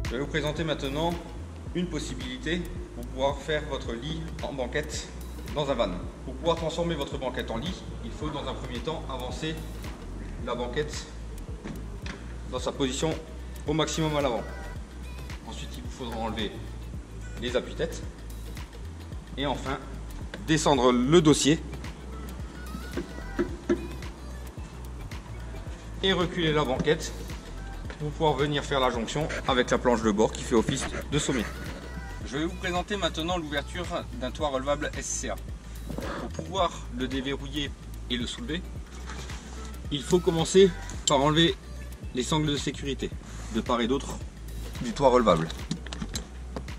Je vais vous présenter maintenant une possibilité pour pouvoir faire votre lit en banquette dans un van. Pour pouvoir transformer votre banquette en lit, il faut dans un premier temps avancer la banquette dans sa position au maximum à l'avant. Ensuite, il vous faudra enlever les appuis-têtes et enfin descendre le dossier et reculer la banquette pour pouvoir venir faire la jonction avec la planche de bord qui fait office de sommier. Je vais vous présenter maintenant l'ouverture d'un toit relevable SCA. Pour pouvoir le déverrouiller et le soulever, il faut commencer par enlever les sangles de sécurité de part et d'autre du toit relevable.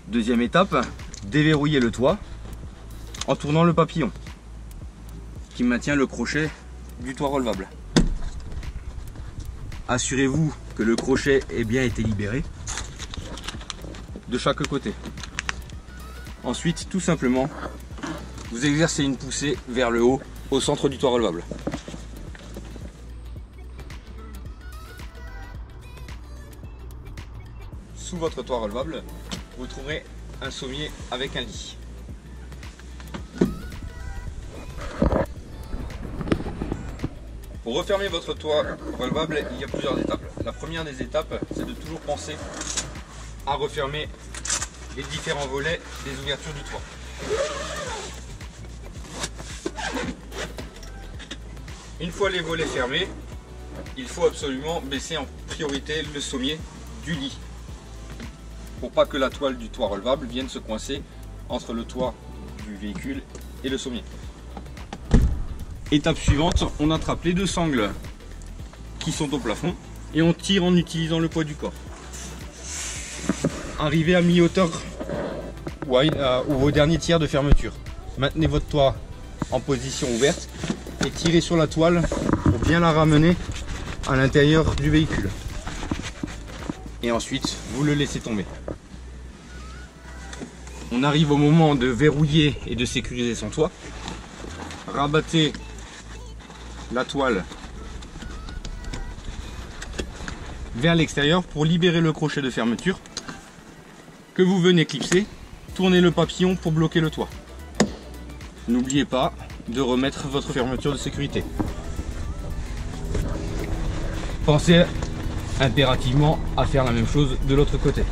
Deuxième étape, déverrouiller le toit en tournant le papillon qui maintient le crochet du toit relevable. Assurez-vous que le crochet ait bien été libéré de chaque côté. Ensuite, tout simplement, vous exercez une poussée vers le haut au centre du toit relevable. Sous votre toit relevable, vous trouverez un sommier avec un lit. Pour refermer votre toit relevable, il y a plusieurs étapes. La première des étapes, c'est de toujours penser à refermer les différents volets des ouvertures du toit. Une fois les volets fermés, il faut absolument baisser en priorité le sommier du lit pour pas que la toile du toit relevable vienne se coincer entre le toit du véhicule et le sommier. Étape suivante, on attrape les deux sangles qui sont au plafond et on tire en utilisant le poids du corps. Arrivé à mi-hauteur ou au dernier tiers de fermeture, maintenez votre toit en position ouverte et tirez sur la toile pour bien la ramener à l'intérieur du véhicule. Et ensuite, vous le laissez tomber. On arrive au moment de verrouiller et de sécuriser son toit. Rabattez la toile vers l'extérieur pour libérer le crochet de fermeture que vous venez clipser. Tournez le papillon pour bloquer le toit. N'oubliez pas de remettre votre fermeture de sécurité. Pensez impérativement à faire la même chose de l'autre côté.